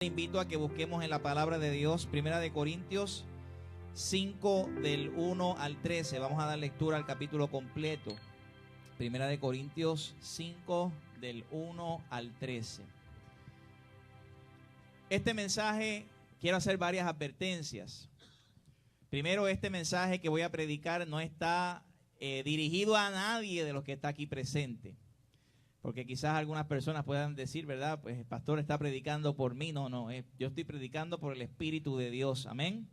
Te invito a que busquemos en la palabra de Dios, Primera de Corintios 5 del 1 al 13. Vamos a dar lectura al capítulo completo. Primera de Corintios 5 del 1 al 13. Este mensaje, quiero hacer varias advertencias. Primero, este mensaje que voy a predicar no está dirigido a nadie de los que está aquí presente. Porque quizás algunas personas puedan decir, ¿verdad? Pues el pastor está predicando por mí. No, yo estoy predicando por el Espíritu de Dios. Amén.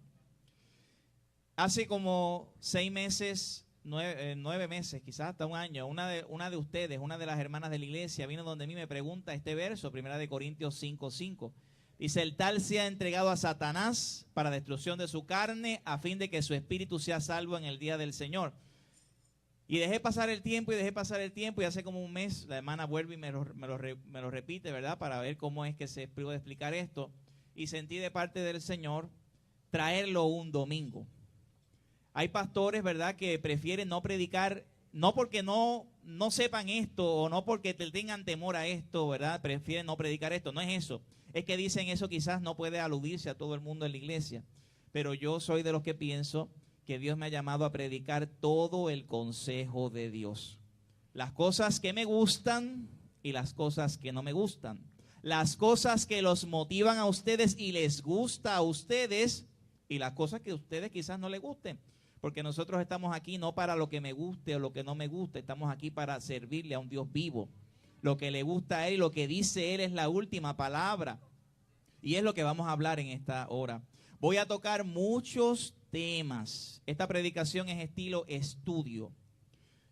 Hace como 6 meses, 9 meses, quizás hasta un año, una de ustedes, una de las hermanas de la iglesia, vino donde mí me pregunta este verso, Primera de Corintios 5:5. Dice, el tal sea entregado a Satanás para destrucción de su carne, a fin de que su espíritu sea salvo en el día del Señor. Y dejé pasar el tiempo y hace como un mes la hermana vuelve y me lo repite, ¿verdad? Para ver cómo es que se puede explicar esto. Y sentí de parte del Señor traerlo un domingo. Hay pastores, ¿verdad?, que prefieren no predicar, no porque no sepan esto o no porque tengan temor a esto, ¿verdad? Prefieren no predicar esto, no es eso. Es que dicen eso quizás no puede aludirse a todo el mundo en la iglesia. Pero yo soy de los que pienso que Dios me ha llamado a predicar todo el consejo de Dios. Las cosas que me gustan y las cosas que no me gustan. Las cosas que los motivan a ustedes y les gusta a ustedes y las cosas que a ustedes quizás no les gusten. Porque nosotros estamos aquí no para lo que me guste o lo que no me guste, estamos aquí para servirle a un Dios vivo. Lo que le gusta a Él y lo que dice Él es la última palabra. Y es lo que vamos a hablar en esta hora. Voy a tocar muchos temas. Esta predicación es estilo estudio.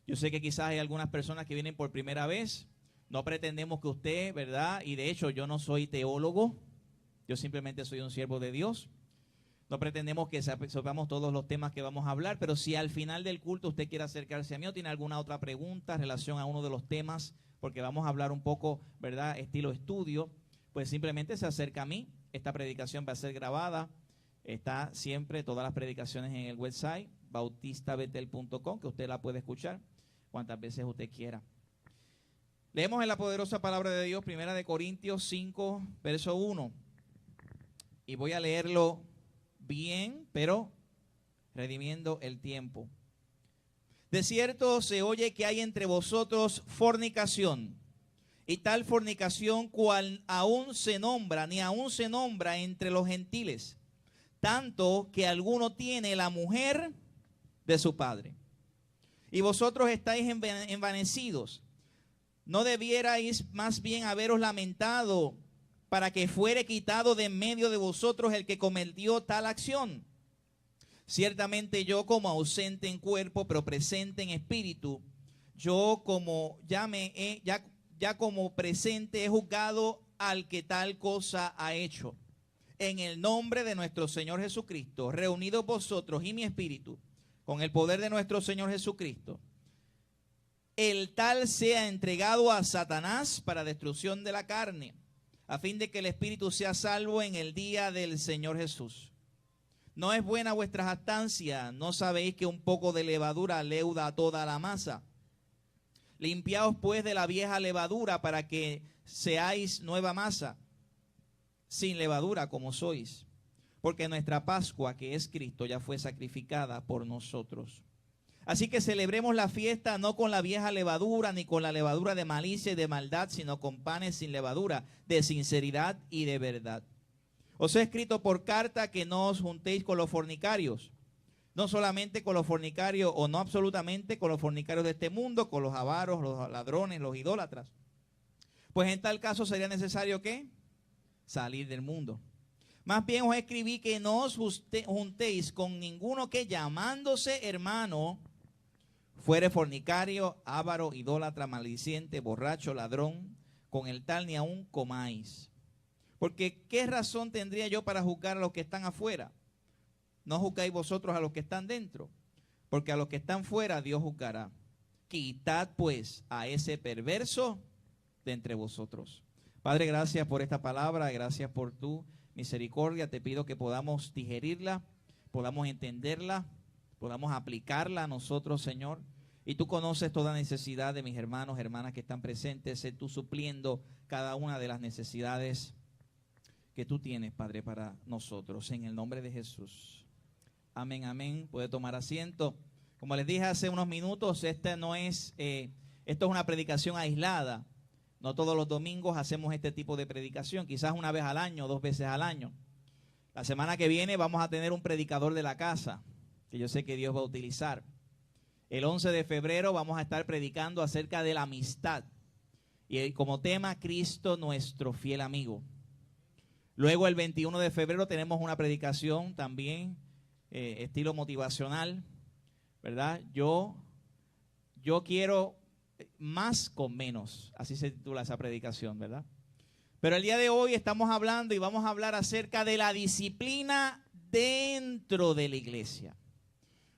Yo sé que quizás hay algunas personas que vienen por primera vez. No pretendemos que usted, ¿verdad? Y de hecho yo no soy teólogo. Yo simplemente soy un siervo de Dios. No pretendemos que sepamos todos los temas que vamos a hablar, pero si al final del culto usted quiere acercarse a mí o tiene alguna otra pregunta en relación a uno de los temas, porque vamos a hablar un poco, ¿verdad?, estilo estudio, pues simplemente se acerca a mí. Esta predicación va a ser grabada. Está siempre todas las predicaciones en el website bautistabetel.com, que usted la puede escuchar cuantas veces usted quiera. Leemos en la poderosa palabra de Dios, Primera de Corintios 5, verso 1. Y voy a leerlo bien, pero redimiendo el tiempo. De cierto se oye que hay entre vosotros fornicación, y tal fornicación cual aún se nombra, ni aún se nombra entre los gentiles, tanto que alguno tiene la mujer de su padre. Y vosotros estáis envanecidos. ¿No debierais más bien haberos lamentado para que fuere quitado de en medio de vosotros el que cometió tal acción? Ciertamente yo, como ausente en cuerpo, pero presente en espíritu, yo como ya como presente he juzgado al que tal cosa ha hecho. En el nombre de nuestro Señor Jesucristo, reunidos vosotros y mi espíritu, con el poder de nuestro Señor Jesucristo, el tal sea entregado a Satanás para destrucción de la carne, a fin de que el espíritu sea salvo en el día del Señor Jesús. No es buena vuestra jactancia, ¿no sabéis que un poco de levadura leuda a toda la masa? Limpiaos pues de la vieja levadura para que seáis nueva masa, sin levadura como sois, porque nuestra Pascua, que es Cristo, ya fue sacrificada por nosotros. Así que celebremos la fiesta no con la vieja levadura, ni con la levadura de malicia y de maldad, sino con panes sin levadura, de sinceridad y de verdad. Os he escrito por carta que no os juntéis con los fornicarios, no solamente con los fornicarios, o no absolutamente con los fornicarios de este mundo, con los avaros, los ladrones, los idólatras. Pues en tal caso sería necesario, ¿qué? Salir del mundo. Más bien os escribí que no os juntéis con ninguno que llamándose hermano fuere fornicario, avaro, idólatra, maldiciente, borracho, ladrón, con el tal ni aun comáis. Porque ¿qué razón tendría yo para juzgar a los que están afuera? No juzgáis vosotros a los que están dentro, porque a los que están fuera Dios juzgará. Quitad pues a ese perverso de entre vosotros. Padre, gracias por esta palabra, gracias por tu misericordia. Te pido que podamos digerirla, podamos entenderla, podamos aplicarla a nosotros, Señor. Y tú conoces toda necesidad de mis hermanos, hermanas que están presentes. Sé tú supliendo cada una de las necesidades que tú tienes, Padre, para nosotros, en el nombre de Jesús. Amén, amén. Puede tomar asiento. Como les dije hace unos minutos, esto es una predicación aislada. No todos los domingos hacemos este tipo de predicación, quizás una vez al año, 2 veces al año. La semana que viene vamos a tener un predicador de la casa, que yo sé que Dios va a utilizar. El 11 de febrero vamos a estar predicando acerca de la amistad. Y como tema, Cristo nuestro fiel amigo. Luego el 21 de febrero tenemos una predicación también, estilo motivacional, ¿verdad? Yo quiero más con menos, así se titula esa predicación, ¿verdad? Pero el día de hoy estamos hablando y vamos a hablar acerca de la disciplina dentro de la iglesia.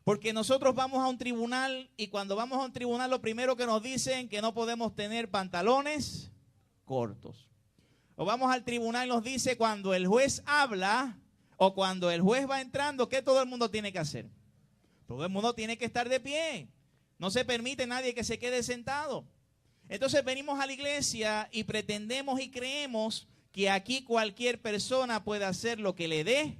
Porque nosotros vamos a un tribunal y cuando vamos a un tribunal lo primero que nos dicen que no podemos tener pantalones cortos. O vamos al tribunal y nos dice cuando el juez habla o cuando el juez va entrando, ¿qué todo el mundo tiene que hacer? Todo el mundo tiene que estar de pie. No se permite nadie que se quede sentado. Entonces venimos a la iglesia y pretendemos y creemos que aquí cualquier persona puede hacer lo que le dé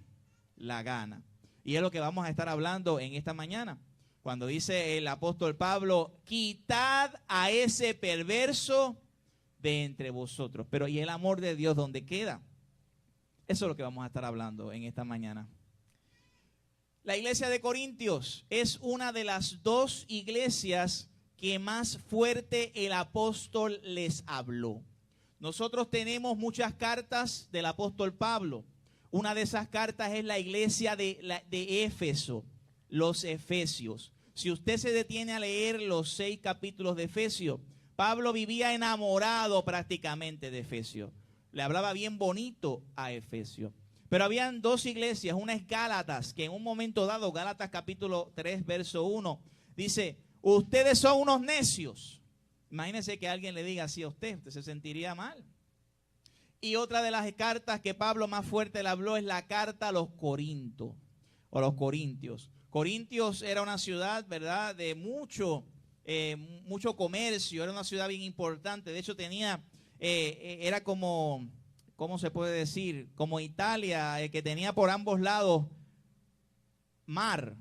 la gana. Y es lo que vamos a estar hablando en esta mañana. Cuando dice el apóstol Pablo, quitad a ese perverso de entre vosotros. Pero ¿y el amor de Dios dónde queda? Eso es lo que vamos a estar hablando en esta mañana. La iglesia de Corintios es una de las 2 iglesias que más fuerte el apóstol les habló. Nosotros tenemos muchas cartas del apóstol Pablo. Una de esas cartas es la iglesia de Éfeso, los Efesios. Si usted se detiene a leer los 6 capítulos de Efesios, Pablo vivía enamorado prácticamente de Efesios. Le hablaba bien bonito a Efesios. Pero habían 2 iglesias, una es Gálatas, que en un momento dado, Gálatas capítulo 3, verso 1, dice, ustedes son unos necios. Imagínense que alguien le diga así a usted se sentiría mal. Y otra de las cartas que Pablo más fuerte le habló es la carta a los Corintios, o los Corintios. Corintios era una ciudad, ¿verdad?, de mucho comercio, era una ciudad bien importante. De hecho era como, ¿cómo se puede decir? Como Italia, que tenía por ambos lados mar,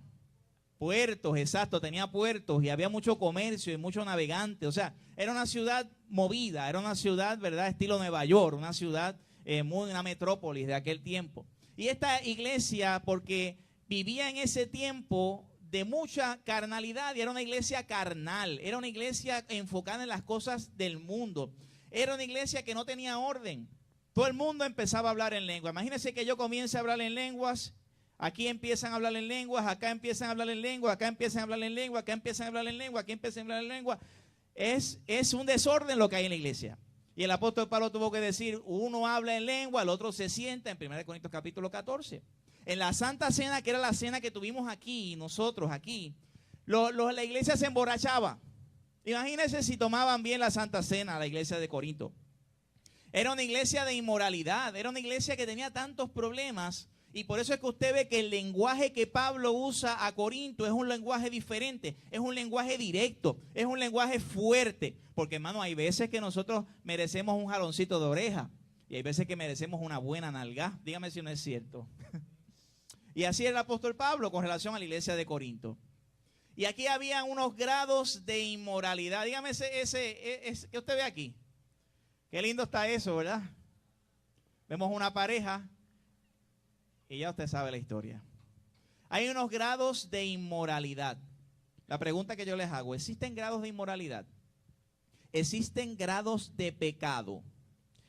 puertos, exacto, tenía puertos y había mucho comercio y mucho navegante. O sea, era una ciudad movida, era una ciudad, ¿verdad?, estilo Nueva York, una ciudad una metrópolis de aquel tiempo. Y esta iglesia, porque vivía en ese tiempo de mucha carnalidad, y era una iglesia carnal, era una iglesia enfocada en las cosas del mundo, era una iglesia que no tenía orden. Todo el mundo empezaba a hablar en lengua. Imagínense que yo comience a hablar en lenguas, aquí empiezan a hablar en lenguas, acá empiezan a hablar en lengua, acá empiezan a hablar en lengua, acá empiezan a hablar en lengua, aquí empiezan a hablar en lengua. Es un desorden lo que hay en la iglesia. Y el apóstol Pablo tuvo que decir, uno habla en lengua, el otro se sienta, en 1 Corintios capítulo 14. En la Santa Cena, que era la cena que tuvimos aquí, nosotros aquí, la iglesia se emborrachaba. Imagínense si tomaban bien la Santa Cena, la iglesia de Corinto. Era una iglesia de inmoralidad, era una iglesia que tenía tantos problemas. Y por eso es que usted ve que el lenguaje que Pablo usa a Corinto es un lenguaje diferente, es un lenguaje directo, es un lenguaje fuerte. Porque, hermano, hay veces que nosotros merecemos un jaloncito de oreja y hay veces que merecemos una buena nalga. Dígame si no es cierto. Y así era el apóstol Pablo con relación a la iglesia de Corinto. Y aquí había unos grados de inmoralidad. Dígame ¿qué usted ve aquí? Qué lindo está eso, ¿verdad? Vemos una pareja y ya usted sabe la historia. Hay unos grados de inmoralidad. La pregunta que yo les hago, ¿existen grados de inmoralidad? ¿Existen grados de pecado?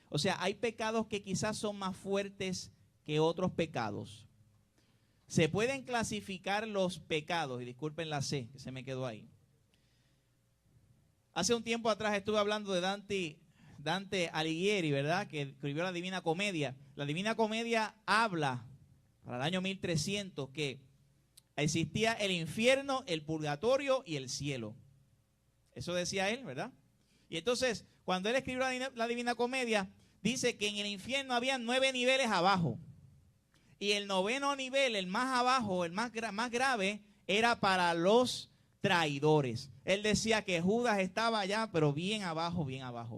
O sea, hay pecados que quizás son más fuertes que otros pecados. Se pueden clasificar los pecados, y disculpen la C, que se me quedó ahí. Hace un tiempo atrás estuve hablando de Dante Alighieri, ¿verdad?, que escribió la Divina Comedia. La Divina Comedia habla, para el año 1300, que existía el infierno, el purgatorio y el cielo. Eso decía él, ¿verdad? Y entonces, cuando él escribió la Divina Comedia, dice que en el infierno había 9 niveles abajo. Y el 9º nivel, el más abajo, el más grave, era para los traidores. Él decía que Judas estaba allá, pero bien abajo,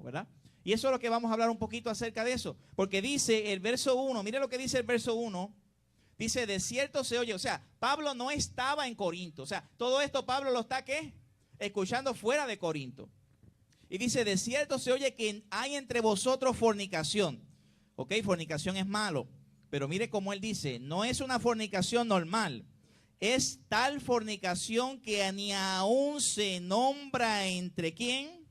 ¿verdad? Y eso es lo que vamos a hablar un poquito acerca de eso. Porque dice el verso 1, mire lo que dice el verso 1. Dice, de cierto se oye. O sea, Pablo no estaba en Corinto. O sea, todo esto Pablo lo está, ¿qué? Escuchando fuera de Corinto. Y dice, de cierto se oye que hay entre vosotros fornicación. Ok, fornicación es malo. Pero mire cómo él dice, no es una fornicación normal. Es tal fornicación que ni aún se nombra entre quién.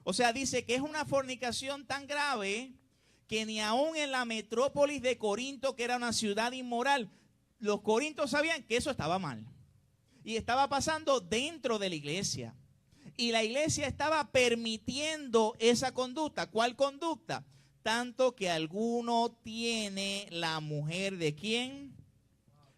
O sea, dice que es una fornicación tan grave que ni aún en la metrópolis de Corinto, que era una ciudad inmoral, los corintios sabían que eso estaba mal. Y estaba pasando dentro de la iglesia. Y la iglesia estaba permitiendo esa conducta. ¿Cuál conducta? Tanto que alguno tiene la mujer de quién.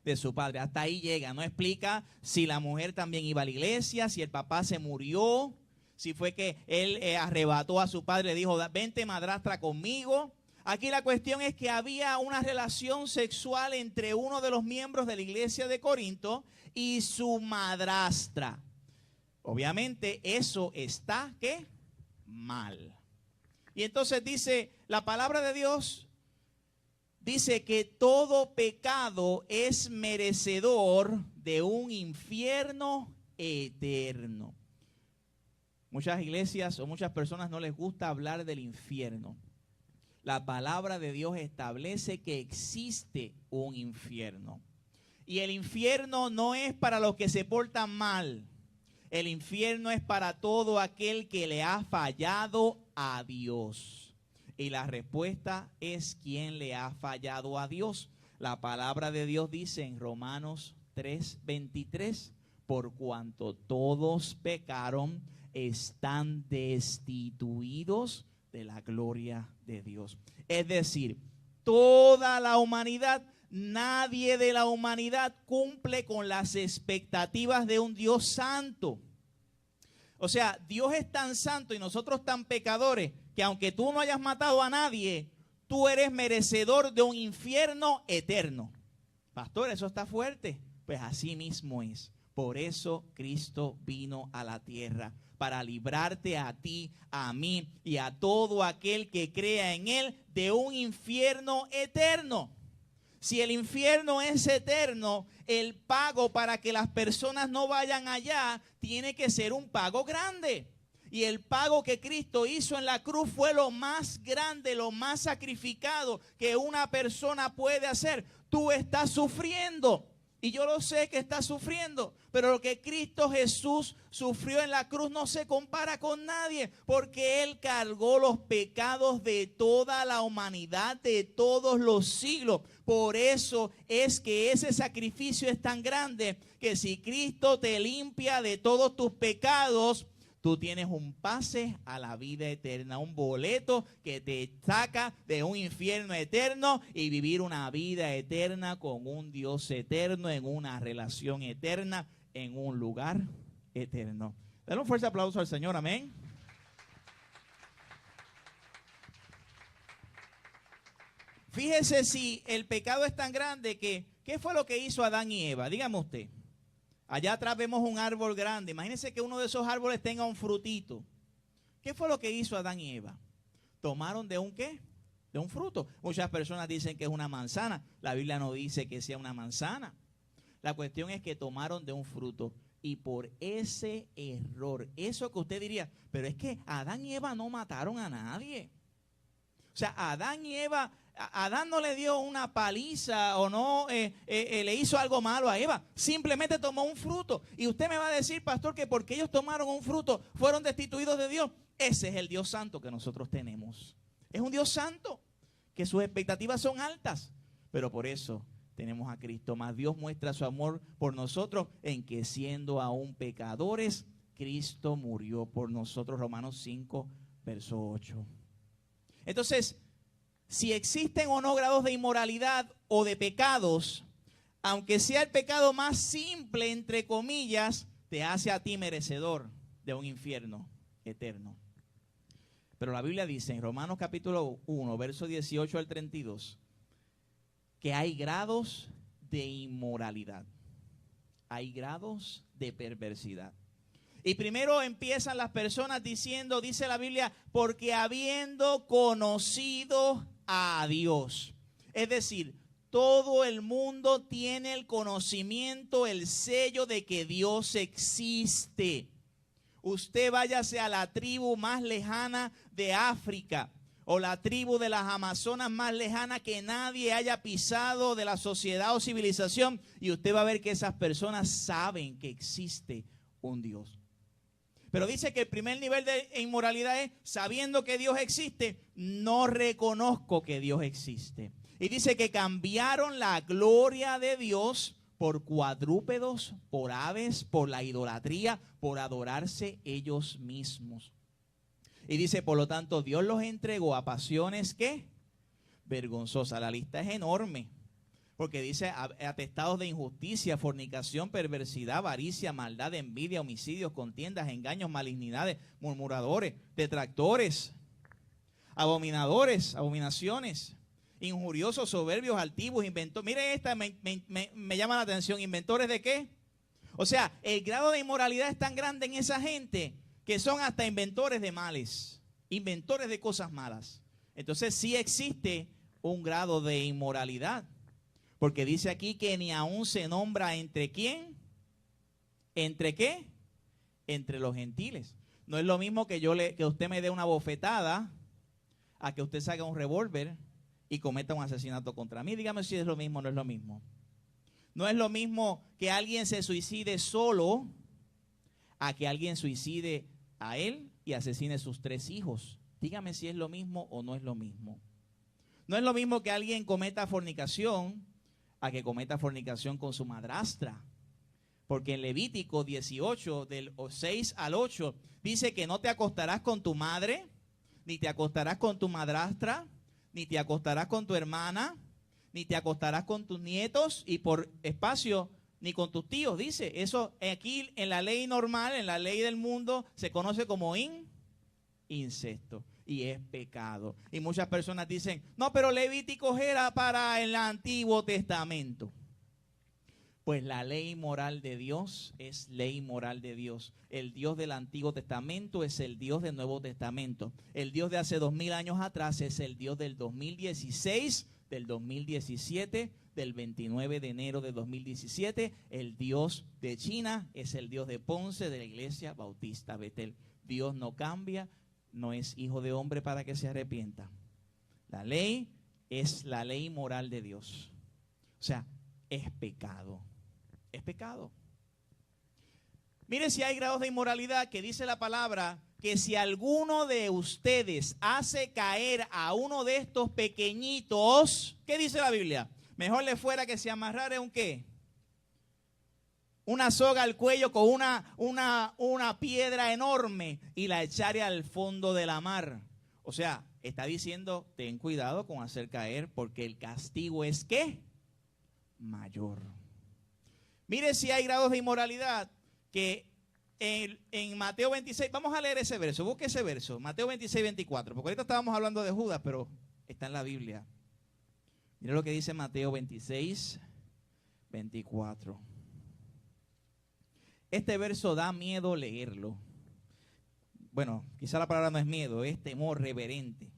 De su padre. Hasta ahí llega. No explica si la mujer también iba a la iglesia, si el papá se murió, si fue que él arrebató a su padre y dijo, vente madrastra conmigo. Aquí la cuestión es que había una relación sexual entre uno de los miembros de la iglesia de Corinto y su madrastra. Obviamente eso está, ¿qué? Mal. Y entonces dice la palabra de Dios, dice que todo pecado es merecedor de un infierno eterno. Muchas iglesias o muchas personas no les gusta hablar del infierno. La palabra de Dios establece que existe un infierno. Y el infierno no es para los que se portan mal. El infierno es para todo aquel que le ha fallado a Dios. Y la respuesta es quién le ha fallado a Dios. La palabra de Dios dice en Romanos 3:23, por cuanto todos pecaron, están destituidos de la gloria de Dios. Es decir, toda la humanidad, nadie de la humanidad cumple con las expectativas de un Dios santo. O sea, Dios es tan santo y nosotros tan pecadores que aunque tú no hayas matado a nadie, tú eres merecedor de un infierno eterno. Pastor, eso está fuerte. Pues así mismo es. Por eso Cristo vino a la tierra, para librarte a ti, a mí y a todo aquel que crea en Él de un infierno eterno. Si el infierno es eterno, el pago para que las personas no vayan allá tiene que ser un pago grande. Y el pago que Cristo hizo en la cruz fue lo más grande, lo más sacrificado que una persona puede hacer. Tú estás sufriendo. Y yo lo sé que estás sufriendo, pero lo que Cristo Jesús sufrió en la cruz no se compara con nadie, porque Él cargó los pecados de toda la humanidad, de todos los siglos. Por eso es que ese sacrificio es tan grande, que si Cristo te limpia de todos tus pecados, tú tienes un pase a la vida eterna, un boleto que te saca de un infierno eterno y vivir una vida eterna con un Dios eterno, en una relación eterna, en un lugar eterno. Dale un fuerte aplauso al Señor, amén. Fíjese si el pecado es tan grande que, ¿qué fue lo que hizo Adán y Eva? Dígame usted. Allá atrás vemos un árbol grande. Imagínense que uno de esos árboles tenga un frutito. ¿Qué fue lo que hizo Adán y Eva? ¿Tomaron de un qué? De un fruto. Muchas personas dicen que es una manzana. La Biblia no dice que sea una manzana. La cuestión es que tomaron de un fruto. Y por ese error, eso que usted diría, pero es que Adán y Eva no mataron a nadie. O sea, Adán y Eva, Adán no le dio una paliza o no le hizo algo malo a Eva. Simplemente tomó un fruto. Y usted me va a decir, pastor, que porque ellos tomaron un fruto fueron destituidos de Dios. Ese es el Dios santo que nosotros tenemos. Es un Dios santo, que sus expectativas son altas. Pero por eso tenemos a Cristo. Más Dios muestra su amor por nosotros en que siendo aún pecadores, Cristo murió por nosotros. Romanos 5, verso 8. Entonces, si existen o no grados de inmoralidad o de pecados, aunque sea el pecado más simple, entre comillas, te hace a ti merecedor de un infierno eterno. Pero la Biblia dice en Romanos capítulo 1, verso 18 al 32, que hay grados de inmoralidad, hay grados de perversidad. Y primero empiezan las personas diciendo, dice la Biblia, porque habiendo conocido a Dios. Es decir, todo el mundo tiene el conocimiento, el sello de que Dios existe. Usted váyase a la tribu más lejana de África o la tribu de las Amazonas más lejana que nadie haya pisado de la sociedad o civilización, y usted va a ver que esas personas saben que existe un Dios. Pero dice que el primer nivel de inmoralidad es, sabiendo que Dios existe, no reconozco que Dios existe. Y dice que cambiaron la gloria de Dios por cuadrúpedos, por aves, por la idolatría, por adorarse ellos mismos. Y dice, por lo tanto, Dios los entregó a pasiones, ¿qué? Vergonzosas. La lista es enorme. Porque dice atestados de injusticia, fornicación, perversidad, avaricia, maldad, envidia, homicidios, contiendas, engaños, malignidades, murmuradores, detractores, abominadores, abominaciones, injuriosos, soberbios, altivos, inventores. Miren esta, me llama la atención. ¿Inventores de qué? O sea, el grado de inmoralidad es tan grande en esa gente que son hasta inventores de males, inventores de cosas malas. Entonces sí existe un grado de inmoralidad. Porque dice aquí que ni aún se nombra entre quién, ¿entre qué? Entre los gentiles. No es lo mismo que que usted me dé una bofetada a que usted saque un revólver y cometa un asesinato contra mí. Dígame si es lo mismo o no es lo mismo. No es lo mismo que alguien se suicide solo a que alguien suicide a él y asesine a sus 3 hijos. Dígame si es lo mismo o no es lo mismo. No es lo mismo que alguien cometa fornicación a que cometa fornicación con su madrastra. Porque en Levítico 18, del 6 al 8, dice que no te acostarás con tu madre, ni te acostarás con tu madrastra, ni te acostarás con tu hermana, ni te acostarás con tus nietos, y por espacio, ni con tus tíos. Dice, eso aquí en la ley normal, en la ley del mundo, se conoce como incesto. Y es pecado. Y muchas personas dicen, no, pero Levítico era para el Antiguo Testamento. Pues la ley moral de Dios es ley moral de Dios. El Dios del Antiguo Testamento es el Dios del Nuevo Testamento. El Dios de hace 2000 años atrás es el Dios del 2016, del 2017, del 29 de enero de 2017. El Dios de China es el Dios de Ponce, de la Iglesia Bautista Betel. Dios no cambia. No es hijo de hombre para que se arrepienta. La ley es la ley moral de Dios. O sea, es pecado. Es pecado. Mire si hay grados de inmoralidad que dice la palabra que si alguno de ustedes hace caer a uno de estos pequeñitos, ¿qué dice la Biblia? Mejor le fuera que se amarrara un ¿qué? Una soga al cuello con una piedra enorme y la echaré al fondo de la mar. O sea, está diciendo, ten cuidado con hacer caer porque el castigo es ¿qué? Mayor. Mire si hay grados de inmoralidad que en Mateo 26, vamos a leer ese verso, busque ese verso, Mateo 26, 24, porque ahorita estábamos hablando de Judas, pero está en la Biblia. Mire lo que dice Mateo 26, 24. Este verso da miedo leerlo. Bueno, quizá la palabra no es miedo, es temor reverente.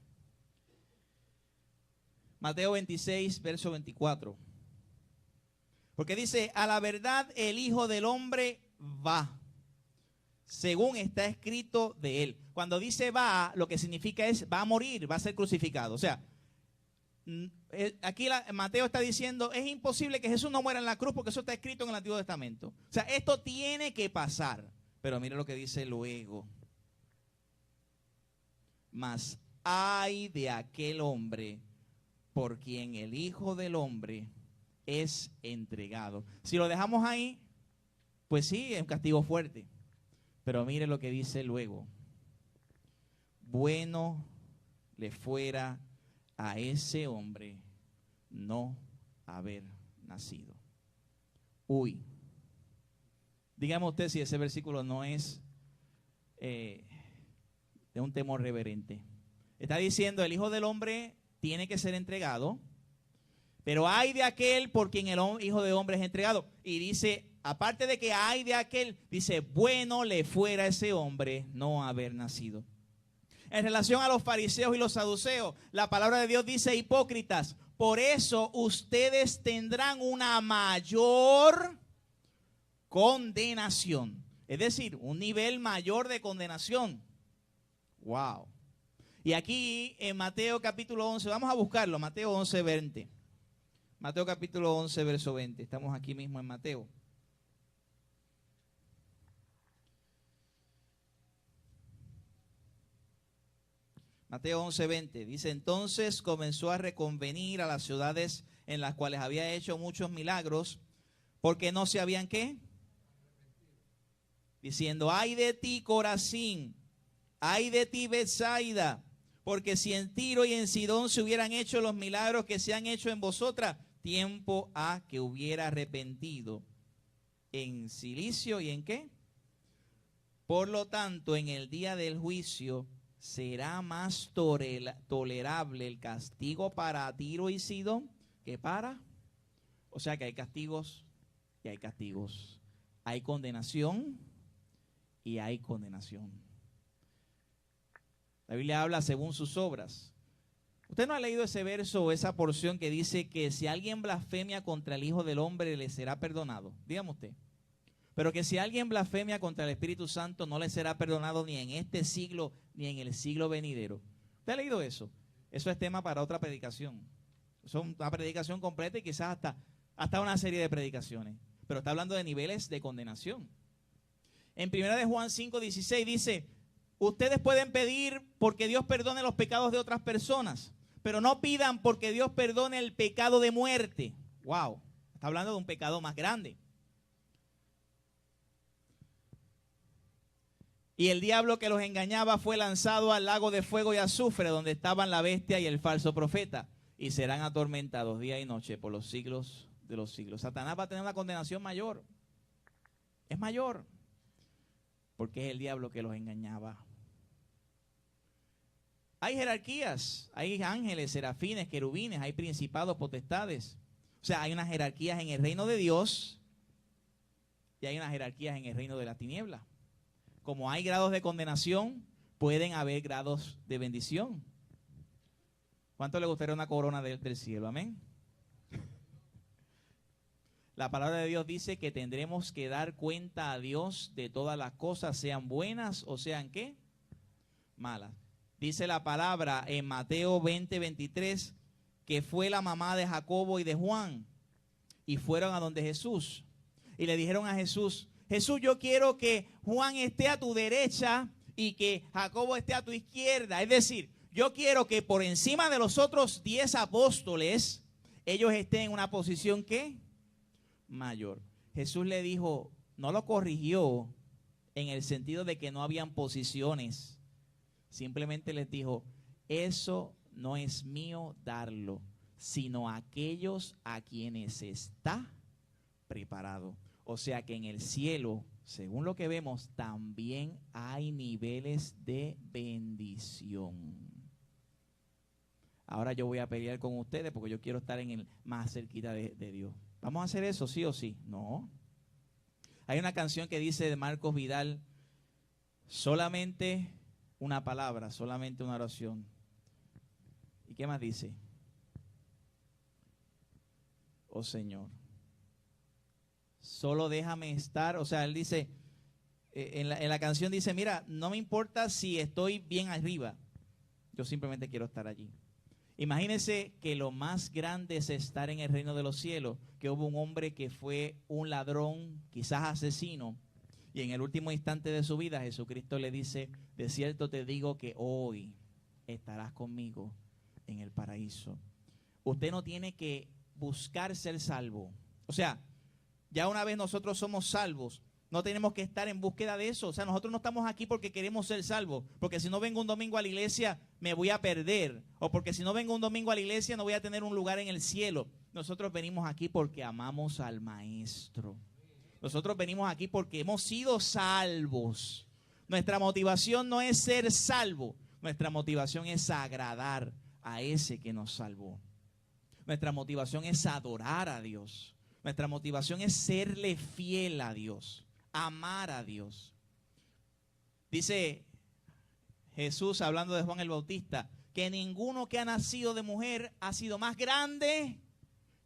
Mateo 26, verso 24. Porque dice, a la verdad el Hijo del Hombre va, según está escrito de él. Cuando dice va, lo que significa es va a morir, va a ser crucificado. O sea, aquí Mateo está diciendo, es imposible que Jesús no muera en la cruz porque eso está escrito en el Antiguo Testamento. O sea, esto tiene que pasar. Pero mire lo que dice luego. Mas ay de aquel hombre por quien el Hijo del Hombre es entregado. Si lo dejamos ahí, pues sí, es un castigo fuerte. Pero mire lo que dice luego. Bueno le fuera a ese hombre no haber nacido. Uy. Dígame usted si ese versículo no es de un temor reverente. Está diciendo, el Hijo del Hombre tiene que ser entregado, pero hay de aquel por quien el Hijo del Hombre es entregado. Y dice, aparte de que hay de aquel, dice, bueno le fuera a ese hombre no haber nacido. En relación a los fariseos y los saduceos, la palabra de Dios dice, hipócritas, por eso ustedes tendrán una mayor condenación. Es decir, un nivel mayor de condenación. Wow. Y aquí en Mateo capítulo 11, vamos a buscarlo, Mateo 11, 20. Mateo capítulo 11, verso 20. Estamos aquí mismo en Mateo. Mateo 11, 20. Dice, entonces comenzó a reconvenir a las ciudades en las cuales había hecho muchos milagros, porque no se habían ¿qué? Diciendo, ay de ti, Corazín, ay de ti, Betsaida, porque si en Tiro y en Sidón se hubieran hecho los milagros que se han hecho en vosotras, tiempo ha que hubiera arrepentido en Cilicio y en ¿qué? Por lo tanto, en el día del juicio será más tolerable el castigo para Tiro y Sidón que para. O sea que hay castigos y hay castigos. Hay condenación y hay condenación. La Biblia habla según sus obras. ¿Usted no ha leído ese verso o esa porción que dice que si alguien blasfemia contra el Hijo del Hombre le será perdonado? Dígame usted. Pero que si alguien blasfemia contra el Espíritu Santo no le será perdonado ni en este siglo ni en el siglo venidero. ¿Usted ha leído eso? Eso es tema para otra predicación. Eso es una predicación completa y quizás hasta una serie de predicaciones. Pero está hablando de niveles de condenación. En 1 de Juan 5:16 dice, ustedes pueden pedir porque Dios perdone los pecados de otras personas, pero no pidan porque Dios perdone el pecado de muerte. Wow, está hablando de un pecado más grande. Y el diablo que los engañaba fue lanzado al lago de fuego y azufre, donde estaban la bestia y el falso profeta, y serán atormentados día y noche por los siglos de los siglos. Satanás va a tener una condenación mayor. Es mayor, porque es el diablo que los engañaba. Hay jerarquías, hay ángeles, serafines, querubines, hay principados, potestades. O sea, hay unas jerarquías en el reino de Dios y hay unas jerarquías en el reino de la tiniebla. Como hay grados de condenación, pueden haber grados de bendición. ¿Cuánto le gustaría una corona del cielo? Amén. La palabra de Dios dice que tendremos que dar cuenta a Dios de todas las cosas, sean buenas o sean ¿qué? Malas. Dice la palabra en Mateo 20:23 que fue la mamá de Jacobo y de Juan y fueron a donde Jesús y le dijeron a Jesús, Jesús, yo quiero que Juan esté a tu derecha y que Jacobo esté a tu izquierda. Es decir, yo quiero que por encima de los otros 10 apóstoles, ellos estén en una posición ¿qué? Mayor. Jesús le dijo, no lo corrigió en el sentido de que no habían posiciones. Simplemente les dijo, eso no es mío darlo, sino a aquellos a quienes está preparado. O sea que en el cielo, según lo que vemos, también hay niveles de bendición. Ahora yo voy a pelear con ustedes porque yo quiero estar en el más cerquita de Dios. ¿Vamos a hacer eso sí o sí? No. Hay una canción que dice de Marcos Vidal, solamente una palabra, solamente una oración. ¿Y qué más dice? Oh Señor, solo déjame estar. O sea, él dice, en la canción dice, mira, no me importa si estoy bien arriba, yo simplemente quiero estar allí. Imagínense que lo más grande es estar en el reino de los cielos, que hubo un hombre que fue un ladrón, quizás asesino, y en el último instante de su vida Jesucristo le dice, de cierto te digo que hoy estarás conmigo en el paraíso. Usted no tiene que buscar ser salvo. O sea, ya una vez nosotros somos salvos, no tenemos que estar en búsqueda de eso. O sea, nosotros no estamos aquí porque queremos ser salvos. Porque si no vengo un domingo a la iglesia, me voy a perder. O porque si no vengo un domingo a la iglesia, no voy a tener un lugar en el cielo. Nosotros venimos aquí porque amamos al Maestro. Nosotros venimos aquí porque hemos sido salvos. Nuestra motivación no es ser salvo. Nuestra motivación es agradar a ese que nos salvó. Nuestra motivación es adorar a Dios. Nuestra motivación es serle fiel a Dios, amar a Dios. Dice Jesús, hablando de Juan el Bautista, que ninguno que ha nacido de mujer ha sido más grande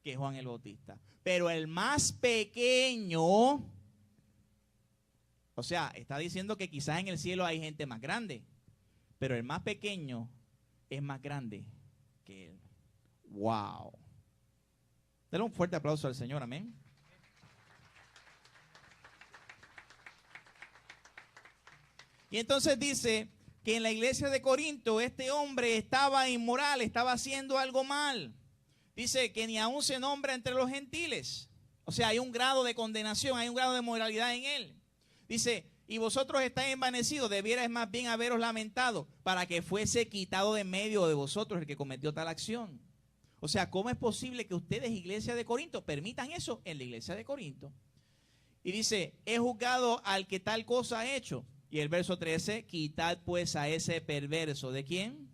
que Juan el Bautista. Pero el más pequeño, o sea, está diciendo que quizás en el cielo hay gente más grande, pero el más pequeño es más grande que él. ¡Wow! Dale un fuerte aplauso al Señor, amén. Y entonces dice que en la iglesia de Corinto este hombre estaba inmoral, estaba haciendo algo mal. Dice que ni aún se nombra entre los gentiles. O sea, hay un grado de condenación, hay un grado de moralidad en él. Dice, y vosotros estáis envanecidos, debierais más bien haberos lamentado para que fuese quitado de medio de vosotros el que cometió tal acción. O sea, ¿cómo es posible que ustedes, iglesia de Corinto, permitan eso en la iglesia de Corinto? Y dice, he juzgado al que tal cosa ha hecho. Y el verso 13, quitad pues a ese perverso. ¿De quién?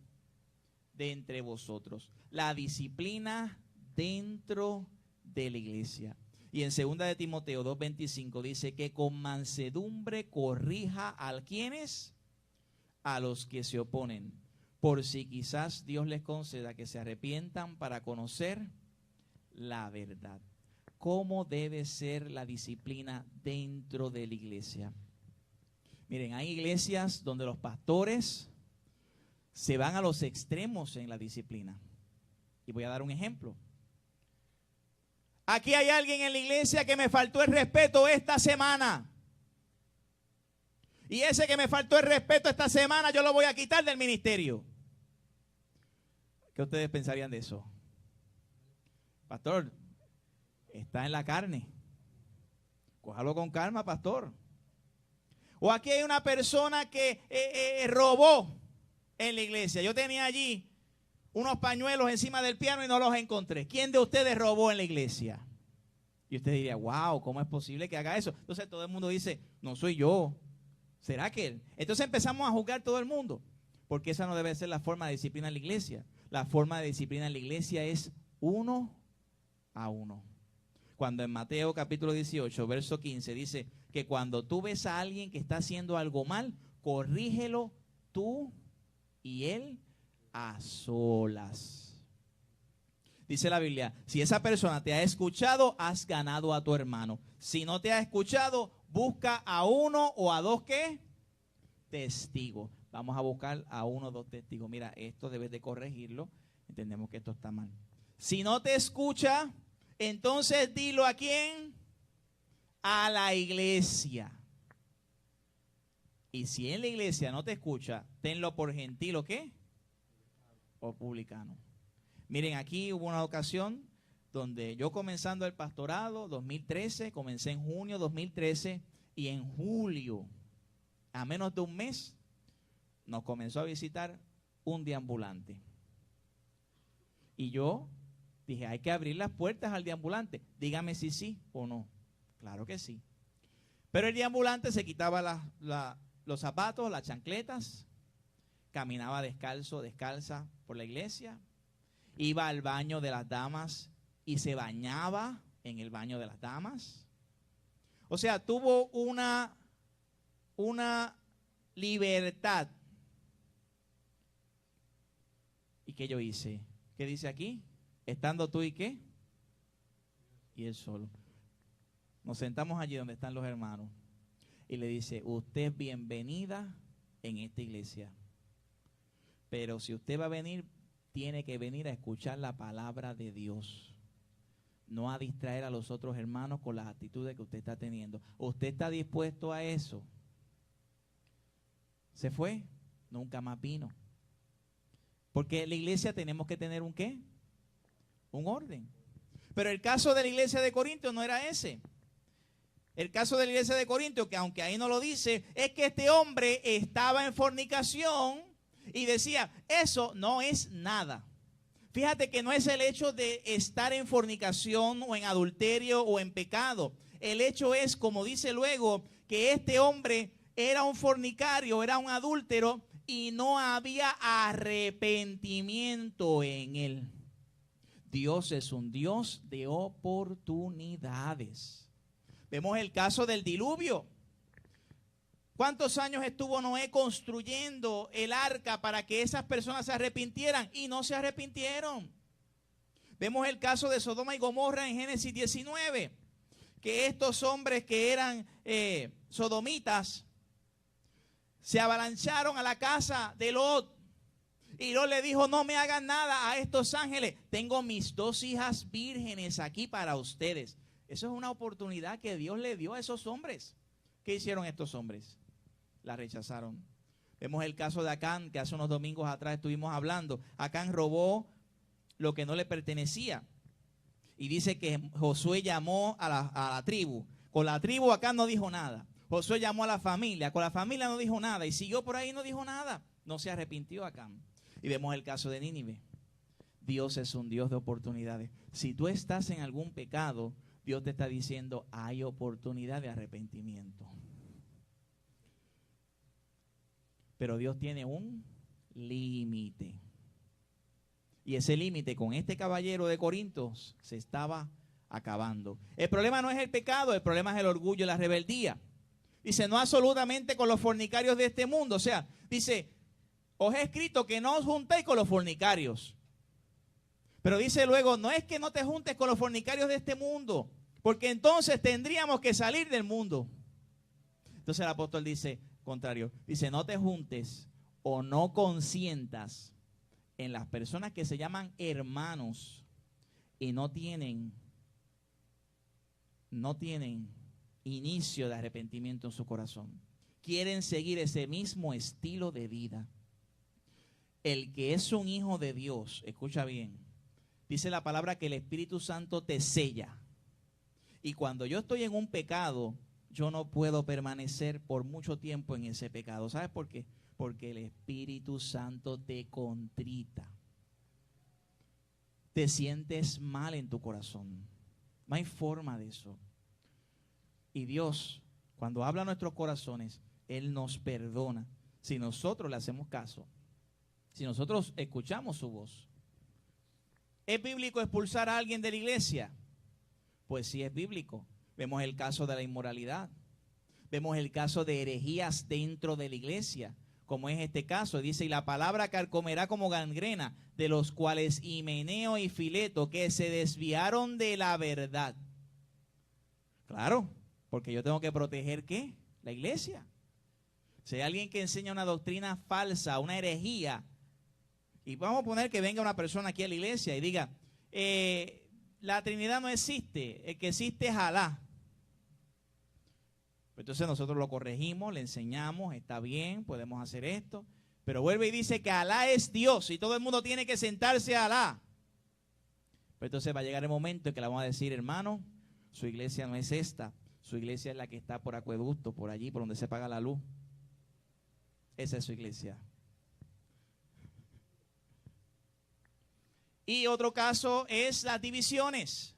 De entre vosotros. La disciplina dentro de la iglesia. Y en 2 de Timoteo 2:25 dice que con mansedumbre corrija a quienes, a los que se oponen, por si quizás Dios les conceda que se arrepientan para conocer la verdad. ¿Cómo debe ser la disciplina dentro de la iglesia? Miren, hay iglesias donde los pastores se van a los extremos en la disciplina. Y voy a dar un ejemplo. Aquí hay alguien en la iglesia que me faltó el respeto esta semana. Y ese que me faltó el respeto esta semana, yo lo voy a quitar del ministerio. ¿Qué ustedes pensarían de eso? Pastor, está en la carne. Cójalo con calma, pastor. O aquí hay una persona que robó en la iglesia. Yo tenía allí unos pañuelos encima del piano y no los encontré. ¿Quién de ustedes robó en la iglesia? Y usted diría, wow, ¿cómo es posible que haga eso? Entonces todo el mundo dice, no soy yo. ¿Será que él? Entonces empezamos a juzgar todo el mundo. Porque esa no debe ser la forma de disciplina en la iglesia. La forma de disciplina en la iglesia es uno a uno. Cuando en Mateo capítulo 18, verso 15 dice que cuando tú ves a alguien que está haciendo algo mal, corrígelo tú y él a solas. Dice la Biblia, si esa persona te ha escuchado, has ganado a tu hermano. Si no te ha escuchado, busca a uno o a dos, ¿qué? Testigos. Vamos a buscar a uno o dos testigos. Mira, esto debes de corregirlo. Entendemos que esto está mal. Si no te escucha, entonces dilo ¿a quién? A la iglesia. Y si en la iglesia no te escucha, tenlo por gentil o qué? O publicano. Miren, aquí hubo una ocasión donde yo comenzando el pastorado, 2013, comencé en junio 2013 y en julio, a menos de un mes, nos comenzó a visitar un deambulante. Y yo dije, hay que abrir las puertas al deambulante. Dígame si sí o no. Claro que sí. Pero el deambulante se quitaba los zapatos, las chancletas, caminaba descalzo, descalza por la iglesia, iba al baño de las damas y se bañaba en el baño de las damas. O sea, tuvo una libertad. ¿Y qué yo hice? ¿Qué dice aquí? Estando tú y qué? Y él solo. Nos sentamos allí donde están los hermanos y le dice, usted es bienvenida en esta iglesia. Pero si usted va a venir, tiene que venir a escuchar la palabra de Dios. No a distraer a los otros hermanos con las actitudes que usted está teniendo. ¿Usted está dispuesto a eso? ¿Se fue? Nunca más vino. Porque en la iglesia tenemos que tener ¿un qué? Un orden. Pero el caso de la iglesia de Corinto no era ese. El caso de la iglesia de Corinto, que aunque ahí no lo dice, es que este hombre estaba en fornicación y decía, eso no es nada. Fíjate que no es el hecho de estar en fornicación o en adulterio o en pecado. El hecho es, como dice luego, que este hombre era un fornicario, era un adúltero y no había arrepentimiento en él. Dios es un Dios de oportunidades. Vemos el caso del diluvio. ¿Cuántos años estuvo Noé construyendo el arca para que esas personas se arrepintieran? Y no se arrepintieron. Vemos el caso de Sodoma y Gomorra en Génesis 19, que estos hombres que eran sodomitas se avalancharon a la casa de Lot. Y Lot le dijo, no me hagan nada a estos ángeles. Tengo mis 2 hijas vírgenes aquí para ustedes. Eso es una oportunidad que Dios le dio a esos hombres. ¿Qué hicieron estos hombres? La rechazaron. Vemos el caso de Acán, que hace unos domingos atrás estuvimos hablando. Acán robó lo que no le pertenecía. Y dice que Josué llamó a la tribu. Con la tribu Acán no dijo nada. Josué llamó a la familia. Con la familia no dijo nada. Y siguió por ahí y no dijo nada. No se arrepintió Acán. Y vemos el caso de Nínive. Dios es un Dios de oportunidades. Si tú estás en algún pecado, Dios te está diciendo, hay oportunidad de arrepentimiento. Pero Dios tiene un límite. Y ese límite con este caballero de Corintios se estaba acabando. El problema no es el pecado, el problema es el orgullo y la rebeldía. Dice, no absolutamente con los fornicarios de este mundo. O sea, dice, os he escrito que no os juntéis con los fornicarios. Pero dice luego, no es que no te juntes con los fornicarios de este mundo, porque entonces tendríamos que salir del mundo. Entonces el apóstol dice, contrario, dice, no te juntes o no consientas en las personas que se llaman hermanos y no tienen inicio de arrepentimiento en su corazón. Quieren seguir ese mismo estilo de vida. El que es un hijo de Dios, escucha bien, dice la palabra que el Espíritu Santo te sella. Y cuando yo estoy en un pecado, yo no puedo permanecer por mucho tiempo en ese pecado. ¿Sabes por qué? Porque el Espíritu Santo te contrita. Te sientes mal en tu corazón. No hay forma de eso. Y Dios, cuando habla a nuestros corazones, Él nos perdona si nosotros le hacemos caso. Si nosotros escuchamos su voz. ¿Es bíblico expulsar a alguien de la iglesia? Pues sí es bíblico. Vemos el caso de la inmoralidad. Vemos el caso de herejías dentro de la iglesia, como es este caso. Dice, y la palabra carcomerá como gangrena, de los cuales Himeneo y Fileto, que se desviaron de la verdad. Claro, porque yo tengo que proteger, ¿qué? La iglesia. Si hay alguien que enseña una doctrina falsa, una herejía, y vamos a poner que venga una persona aquí a la iglesia y diga, la Trinidad no existe, el que existe es Alá. Entonces nosotros lo corregimos, le enseñamos, está bien, podemos hacer esto, pero vuelve y dice que Alá es Dios y todo el mundo tiene que sentarse a Alá. Pero entonces va a llegar el momento en que le vamos a decir, hermano, su iglesia no es esta, su iglesia es la que está por Acueducto, por allí, por donde se paga la luz. Esa es su iglesia. Y otro caso es las divisiones.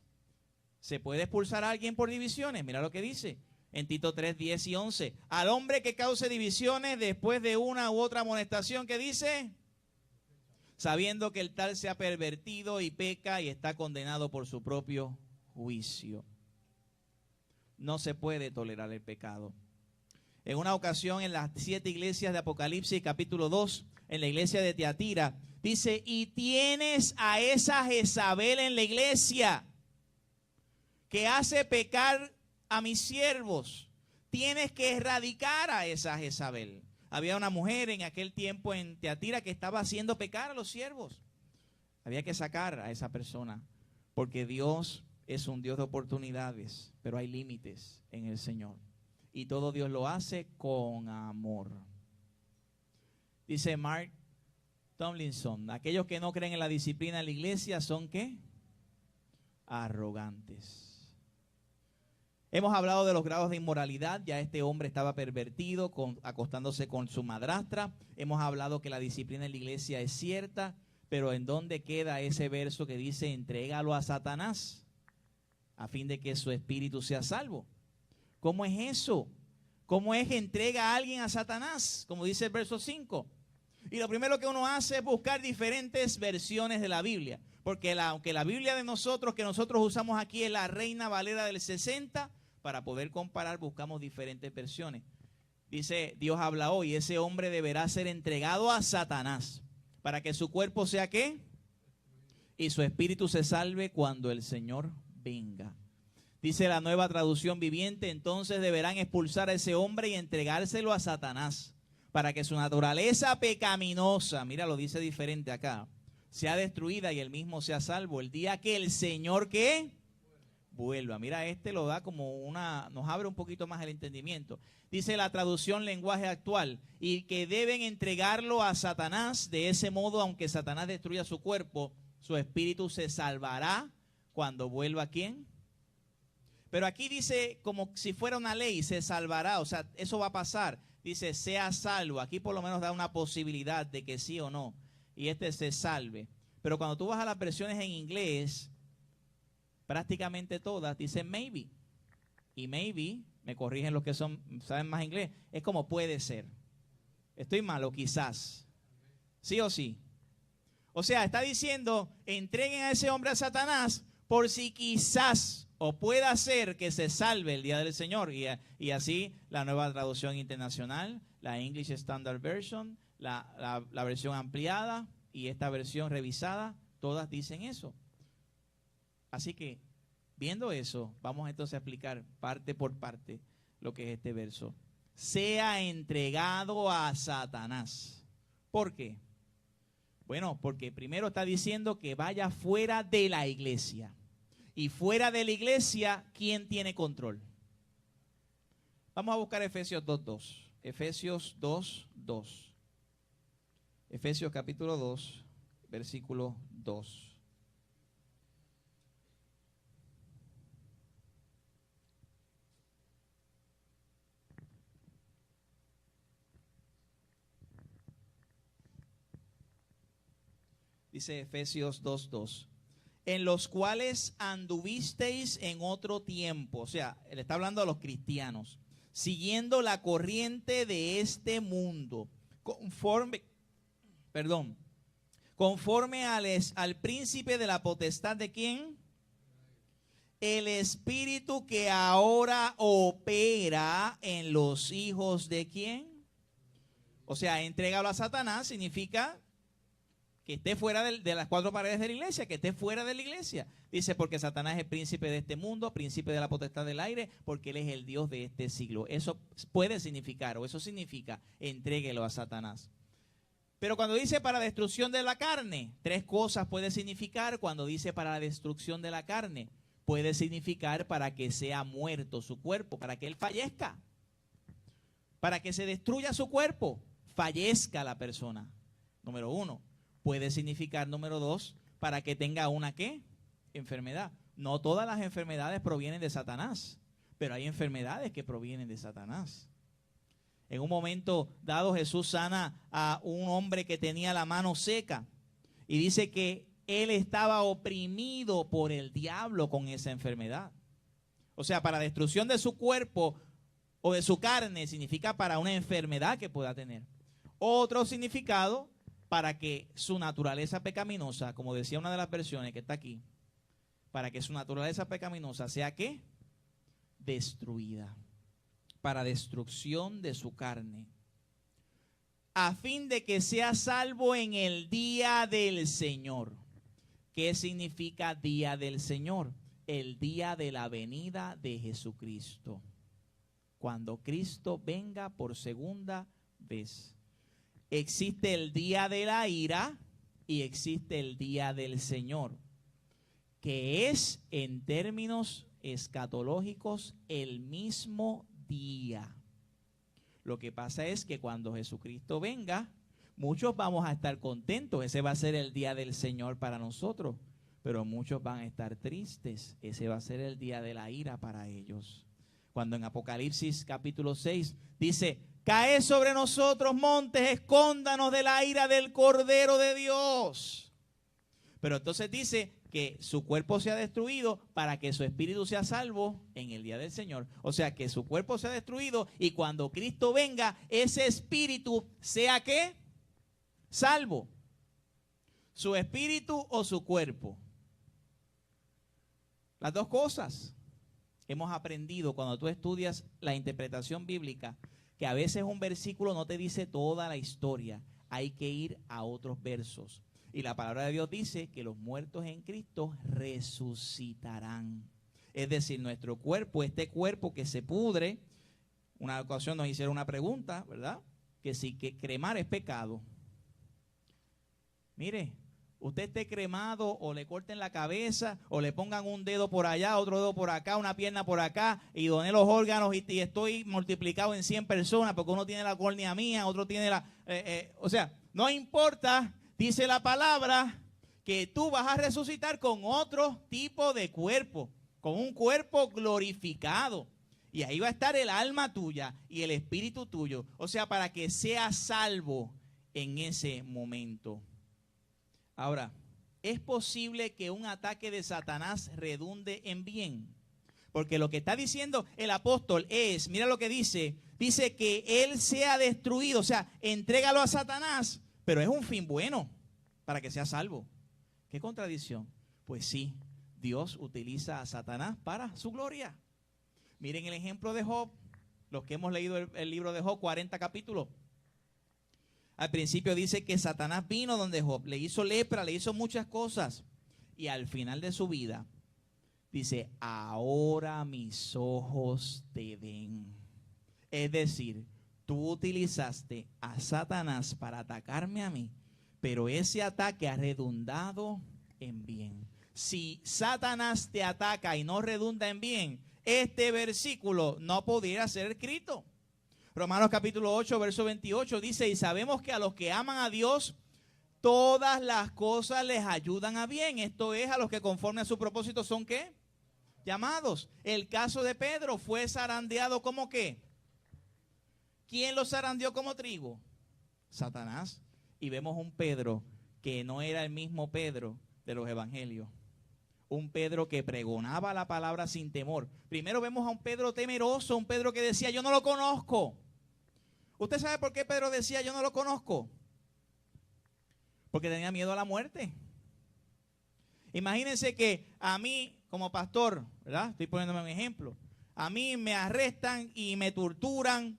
¿Se puede expulsar a alguien por divisiones? Mira lo que dice en Tito 3, 10 y 11. Al hombre que cause divisiones después de una u otra amonestación, ¿qué dice? Sabiendo que el tal se ha pervertido y peca y está condenado por su propio juicio. No se puede tolerar el pecado. En una ocasión en las 7 iglesias de Apocalipsis, capítulo 2, en la iglesia de Tiatira, dice, y tienes a esa Jezabel en la iglesia que hace pecar a mis siervos. Tienes que erradicar a esa Jezabel. Había una mujer en aquel tiempo en Tiatira que estaba haciendo pecar a los siervos. Había que sacar a esa persona porque Dios es un Dios de oportunidades, pero hay límites en el Señor. Y todo Dios lo hace con amor. Dice Mark Tomlinson, aquellos que no creen en la disciplina de la iglesia son ¿qué? Arrogantes. Hemos hablado de los grados de inmoralidad, ya este hombre estaba pervertido, acostándose con su madrastra. Hemos hablado que la disciplina en la iglesia es cierta, pero ¿en dónde queda ese verso que dice entrégalo a Satanás a fin de que su espíritu sea salvo? ¿Cómo es eso? ¿Cómo es que entrega a alguien a Satanás? Como dice el verso 5. Y lo primero que uno hace es buscar diferentes versiones de la Biblia. Porque aunque la Biblia de nosotros, que nosotros usamos aquí, es la Reina Valera del 60, para poder comparar buscamos diferentes versiones. Dice, Dios habla hoy, ese hombre deberá ser entregado a Satanás, para que su cuerpo sea ¿qué? Y su espíritu se salve cuando el Señor venga. Dice la Nueva Traducción Viviente, entonces deberán expulsar a ese hombre y entregárselo a Satanás, para que su naturaleza pecaminosa, mira, lo dice diferente acá, sea destruida y él mismo sea salvo el día que el Señor ¿qué? Vuelva. Mira, lo da como nos abre un poquito más el entendimiento. Dice la traducción lenguaje actual, y que deben entregarlo a Satanás, de ese modo, aunque Satanás destruya su cuerpo, su espíritu se salvará cuando vuelva ¿a quién? Pero aquí dice como si fuera una ley, se salvará, o sea, eso va a pasar. Dice, sea salvo. Aquí por lo menos da una posibilidad de que sí o no, y se salve. Pero cuando tú vas a las versiones en inglés, prácticamente todas dicen maybe. Y maybe, me corrigen los que saben más inglés, es como puede ser. Estoy malo, quizás. ¿Sí o sí? O sea, está diciendo, entreguen a ese hombre a Satanás por si quizás o pueda ser que se salve el día del Señor. Y así la Nueva Traducción Internacional, la English Standard Version, la versión ampliada y esta versión revisada, todas dicen eso. Así que, viendo eso, vamos entonces a explicar parte por parte lo que es este verso. Sea entregado a Satanás. ¿Por qué? Bueno, porque primero está diciendo que vaya fuera de la iglesia. Y fuera de la iglesia, ¿quién tiene control? Vamos a buscar Efesios 2:2. Efesios 2:2. Efesios capítulo 2, versículo 2. Dice Efesios 2:2. En los cuales anduvisteis en otro tiempo. O sea, él está hablando a los cristianos. Siguiendo la corriente de este mundo. Conforme al príncipe de la potestad de ¿quién? El espíritu que ahora opera en los hijos de ¿quién? O sea, entregado a Satanás significa que esté fuera de las cuatro paredes de la iglesia, que esté fuera de la iglesia. Dice, porque Satanás es el príncipe de este mundo, príncipe de la potestad del aire, porque él es el Dios de este siglo. Eso puede significar, o eso significa, entréguelo a Satanás. Pero cuando dice para destrucción de la carne, tres cosas puede significar cuando dice para la destrucción de la carne. Puede significar para que sea muerto su cuerpo, para que él fallezca. Para que se destruya su cuerpo, fallezca la persona. Número uno. Puede significar, número dos, para que tenga una ¿qué? Enfermedad. No todas las enfermedades provienen de Satanás, pero hay enfermedades que provienen de Satanás. En un momento dado Jesús sana a un hombre que tenía la mano seca y dice que él estaba oprimido por el diablo con esa enfermedad. O sea, para destrucción de su cuerpo o de su carne significa para una enfermedad que pueda tener. Otro significado, para que su naturaleza pecaminosa, como decía una de las versiones que está aquí, para que su naturaleza pecaminosa sea ¿qué? Destruida. Para destrucción de su carne. A fin de que sea salvo en el día del Señor. ¿Qué significa día del Señor? El día de la venida de Jesucristo. Cuando Cristo venga por segunda vez. Existe el día de la ira y existe el día del Señor, que es en términos escatológicos el mismo día. Lo que pasa es que cuando Jesucristo venga, muchos vamos a estar contentos. Ese va a ser el día del Señor para nosotros. Pero muchos van a estar tristes. Ese va a ser el día de la ira para ellos. Cuando en Apocalipsis capítulo 6 dice: cae sobre nosotros montes, escóndanos de la ira del Cordero de Dios. Pero entonces dice que su cuerpo sea destruido para que su espíritu sea salvo en el día del Señor. O sea, que su cuerpo sea destruido y cuando Cristo venga, ese espíritu sea ¿qué? Salvo. ¿Su espíritu o su cuerpo? Las dos cosas. Hemos aprendido cuando tú estudias la interpretación bíblica que a veces un versículo no te dice toda la historia. Hay que ir a otros versos. Y la palabra de Dios dice que los muertos en Cristo resucitarán. Es decir, nuestro cuerpo, este cuerpo que se pudre. Una ocasión nos hicieron una pregunta, ¿verdad? Que si que cremar es pecado. Mire, usted esté cremado o le corten la cabeza o le pongan un dedo por allá, otro dedo por acá, una pierna por acá y doné los órganos y estoy multiplicado en 100 personas porque uno tiene la córnea mía, otro tiene la... o sea, no importa, dice la palabra que tú vas a resucitar con otro tipo de cuerpo, con un cuerpo glorificado. Y ahí va a estar el alma tuya y el espíritu tuyo. O sea, para que seas salvo en ese momento. Ahora, ¿es posible que un ataque de Satanás redunde en bien? Porque lo que está diciendo el apóstol es, mira lo que dice que él sea destruido, o sea, entrégalo a Satanás, pero es un fin bueno para que sea salvo. ¿Qué contradicción? Pues sí, Dios utiliza a Satanás para su gloria. Miren el ejemplo de Job, los que hemos leído el libro de Job, 40 capítulos. Al principio dice que Satanás vino donde Job, le hizo lepra, le hizo muchas cosas. Y al final de su vida, dice, ahora mis ojos te ven. Es decir, tú utilizaste a Satanás para atacarme a mí, pero ese ataque ha redundado en bien. Si Satanás te ataca y no redunda en bien, este versículo no pudiera ser escrito. Romanos capítulo 8, verso 28 dice, y sabemos que a los que aman a Dios, todas las cosas les ayudan a bien. Esto es, a los que conforme a su propósito son, ¿qué? Llamados. El caso de Pedro fue zarandeado como ¿qué? ¿Quién lo zarandeó como trigo? Satanás. Y vemos un Pedro que no era el mismo Pedro de los evangelios. Un Pedro que pregonaba la palabra sin temor. Primero vemos a un Pedro temeroso, un Pedro que decía, yo no lo conozco. ¿Usted sabe por qué Pedro decía, yo no lo conozco? Porque tenía miedo a la muerte. Imagínense que a mí, como pastor, ¿verdad? Estoy poniéndome un ejemplo. A mí me arrestan y me torturan.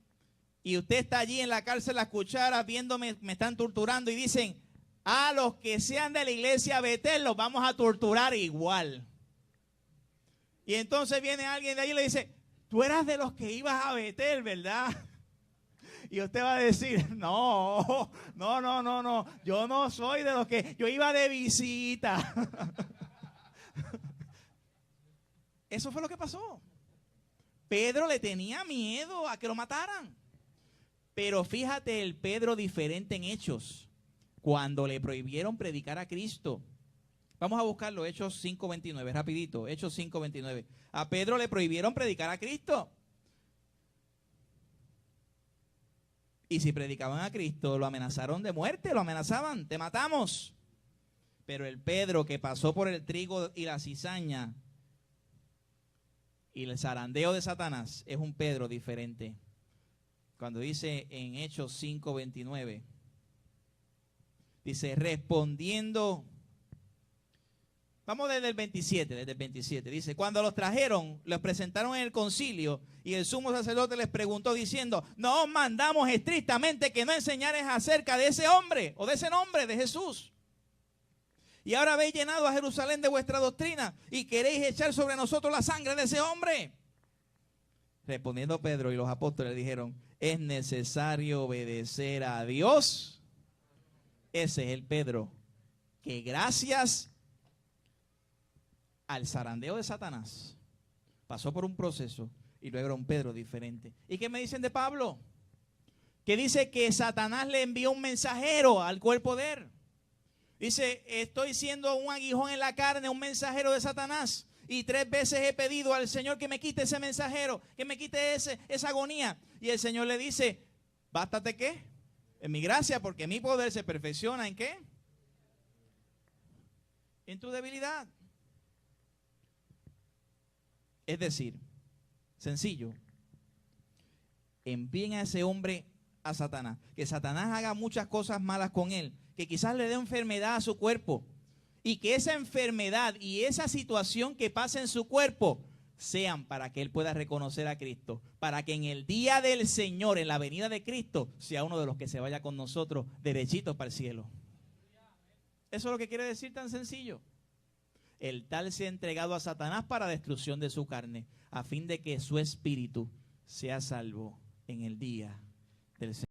Y usted está allí en la cárcel a escuchar, viéndome, me están torturando y dicen, a los que sean de la iglesia Betel los vamos a torturar igual. Y entonces viene alguien de allí y le dice, tú eras de los que ibas a Betel, ¿verdad? Y usted va a decir, no, yo no soy de los que, yo iba de visita. Eso fue lo que pasó. Pedro le tenía miedo a que lo mataran. Pero fíjate el Pedro diferente en Hechos. Cuando le prohibieron predicar a Cristo. Vamos a buscarlo, Hechos 5:29, rapidito, Hechos 5:29. A Pedro le prohibieron predicar a Cristo. Y si predicaban a Cristo, lo amenazaron de muerte, lo amenazaban, te matamos. Pero el Pedro que pasó por el trigo y la cizaña y el zarandeo de Satanás es un Pedro diferente. Cuando dice en Hechos 5:29, dice, respondiendo, vamos desde el 27, dice, cuando los trajeron, los presentaron en el concilio y el sumo sacerdote les preguntó diciendo, no os mandamos estrictamente que no enseñares acerca de ese hombre o de ese nombre de Jesús. Y ahora habéis llenado a Jerusalén de vuestra doctrina y queréis echar sobre nosotros la sangre de ese hombre. Respondiendo Pedro y los apóstoles dijeron, es necesario obedecer a Dios. Ese es el Pedro que gracias al zarandeo de Satanás pasó por un proceso y luego era un Pedro diferente. ¿Y qué me dicen de Pablo? Que dice que Satanás le envió un mensajero al cuerpo de él. Dice, estoy siendo un aguijón en la carne, un mensajero de Satanás. Y 3 veces he pedido al Señor que me quite ese mensajero, que me quite esa agonía. Y el Señor le dice, bástate ¿qué? En mi gracia, porque mi poder se perfecciona ¿en qué? En tu debilidad. Es decir, sencillo, envíen a ese hombre a Satanás. Que Satanás haga muchas cosas malas con él. que quizás le dé enfermedad a su cuerpo, y que esa enfermedad y esa situación que pasa en su cuerpo sean para que él pueda reconocer a Cristo, para que en el día del Señor, en la venida de Cristo, sea uno de los que se vaya con nosotros derechitos para el cielo. Eso es lo que quiere decir, tan sencillo. El tal se ha entregado a Satanás para destrucción de su carne, a fin de que su espíritu sea salvo en el día del Señor.